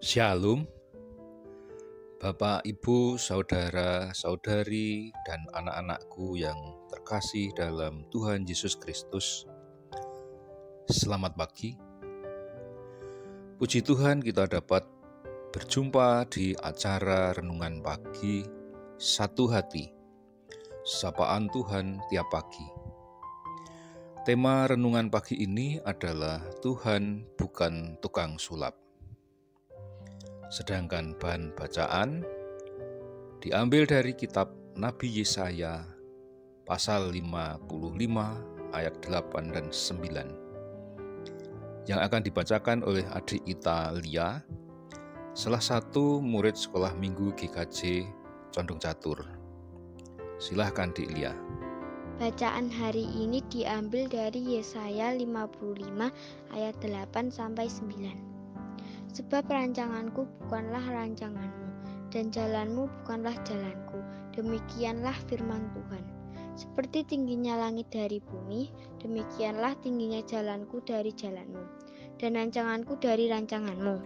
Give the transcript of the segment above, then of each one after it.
Shalom, Bapak, Ibu, Saudara, Saudari, dan anak-anakku yang terkasih dalam Tuhan Yesus Kristus. Selamat pagi. Puji Tuhan, kita dapat berjumpa di acara Renungan Pagi Satu Hati, Sapaan Tuhan Tiap Pagi. Tema renungan pagi ini adalah Tuhan bukan tukang sulap. Sedangkan bahan bacaan diambil dari kitab Nabi Yesaya pasal 55 ayat 8 dan 9 yang akan dibacakan oleh adik kita Lia, salah satu murid sekolah minggu GKJ Condong Catur. Silahkan Dik Lia. Bacaan hari ini diambil dari Yesaya 55 ayat 8-9. Sebab rancanganku bukanlah rancanganmu, dan jalanmu bukanlah jalanku. Demikianlah firman Tuhan. Seperti tingginya langit dari bumi, demikianlah tingginya jalanku dari jalanmu, dan rancanganku dari rancanganmu.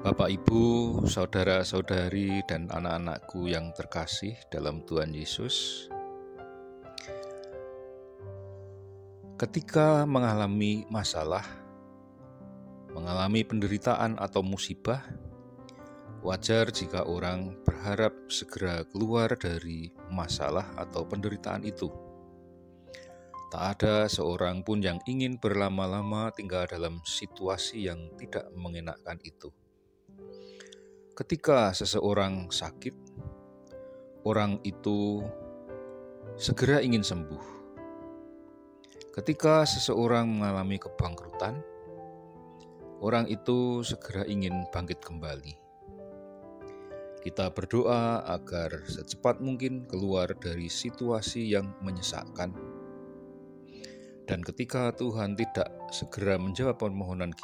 Bapak, Ibu, saudara-saudari, dan anak-anakku yang terkasih dalam Tuhan Yesus, ketika mengalami masalah, mengalami penderitaan atau musibah, wajar jika orang berharap segera keluar dari masalah atau penderitaan itu. Tak ada seorang pun yang ingin berlama-lama tinggal dalam situasi yang tidak mengenakan itu. Ketika seseorang sakit, orang itu segera ingin sembuh. Ketika seseorang mengalami kebangkrutan, orang itu segera ingin bangkit kembali. Kita berdoa agar secepat mungkin keluar dari situasi yang menyesakkan. Dan ketika Tuhan tidak segera menjawab permohonan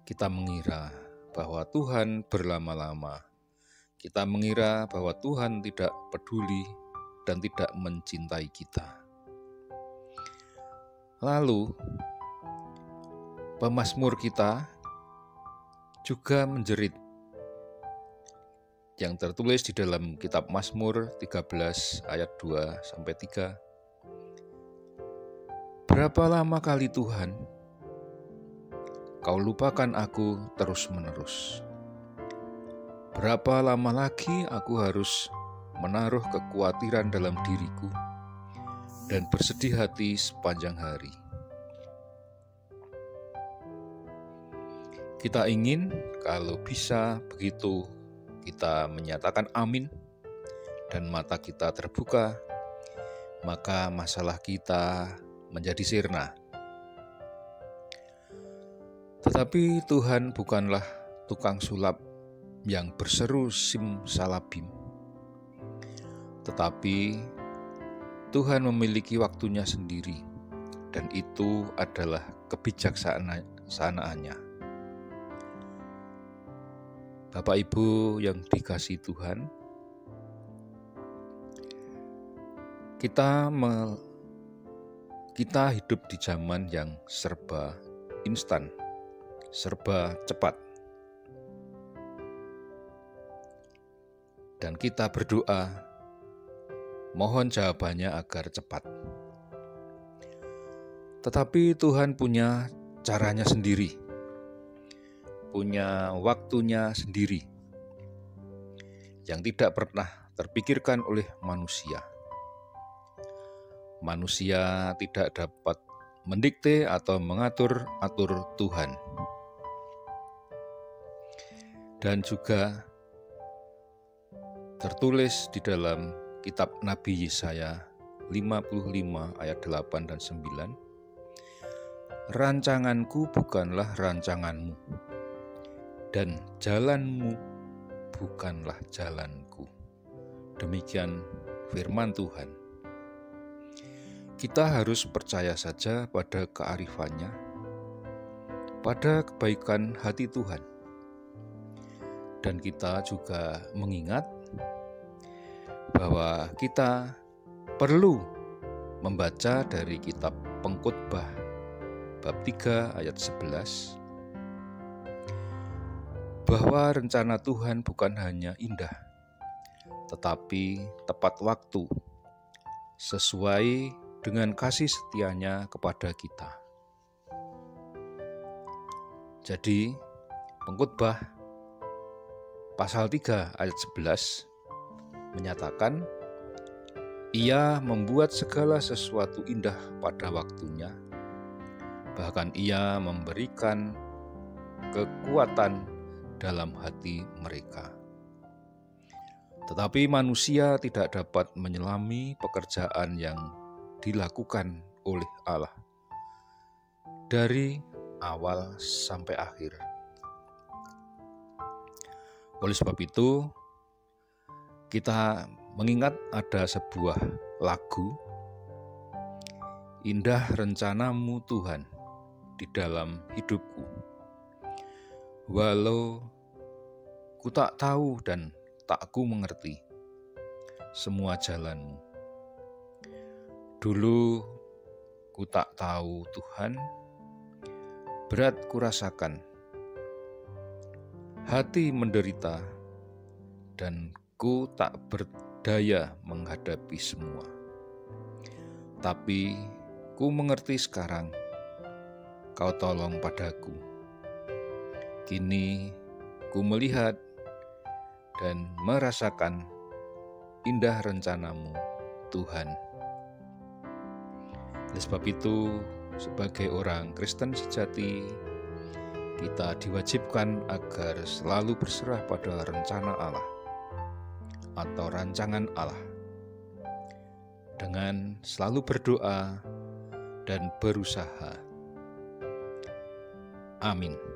kita mengira bahwa Tuhan berlama-lama. Kita mengira bahwa Tuhan tidak peduli dan tidak mencintai kita. Lalu, pemazmur kita juga menjerit yang tertulis di dalam kitab Mazmur 13 ayat 2-3. Berapa lama kali Tuhan, Kau lupakan aku terus-menerus? Berapa lama lagi aku harus menaruh kekhawatiran dalam diriku dan bersedih hati sepanjang hari? Kita ingin kalau bisa begitu kita menyatakan amin dan mata kita terbuka, maka masalah kita menjadi sirna. Tetapi Tuhan bukanlah tukang sulap yang berseru simsalabim. Tetapi Tuhan memiliki waktunya sendiri, dan itu adalah kebijaksanaannya. Bapak Ibu yang dikasihi Tuhan, kita hidup di zaman yang serba instan, serba cepat. Dan kita berdoa, mohon jawabannya agar cepat. Tetapi Tuhan punya caranya sendiri, punya waktunya sendiri, yang tidak pernah terpikirkan oleh manusia. Manusia tidak dapat mendikte atau mengatur-atur Tuhan. Dan juga tertulis di dalam kitab Nabi Yesaya 55 ayat 8 dan 9, rancanganku bukanlah rancanganmu, dan jalanmu bukanlah jalanku. Demikian firman Tuhan. Kita harus percaya saja pada kearifannya, pada kebaikan hati Tuhan. Dan kita juga mengingat bahwa kita perlu membaca dari kitab Pengkhotbah bab 3 ayat 11 bahwa rencana Tuhan bukan hanya indah, tetapi tepat waktu, sesuai dengan kasih setianya kepada kita. Jadi, Pengkhotbah pasal 3 ayat 11 menyatakan, Ia membuat segala sesuatu indah pada waktunya, bahkan Ia memberikan kekuatan dalam hati mereka. Tetapi manusia tidak dapat menyelami pekerjaan yang dilakukan oleh Allah dari awal sampai akhir. Oleh sebab itu, kita mengingat ada sebuah lagu, Indah Rencanamu Tuhan di dalam hidupku. Walau ku tak tahu dan tak ku mengerti semua jalanmu. Dulu ku tak tahu Tuhan, berat ku rasakan, hati menderita, dan ku tak berdaya menghadapi semua. Tapi ku mengerti sekarang, Kau tolong padaku. Kini ku melihat dan merasakan indah rencanamu, Tuhan. Oleh sebab itu, sebagai orang Kristen sejati, kita diwajibkan agar selalu berserah pada rencana Allah atau rancangan Allah, dengan selalu berdoa dan berusaha. Amin.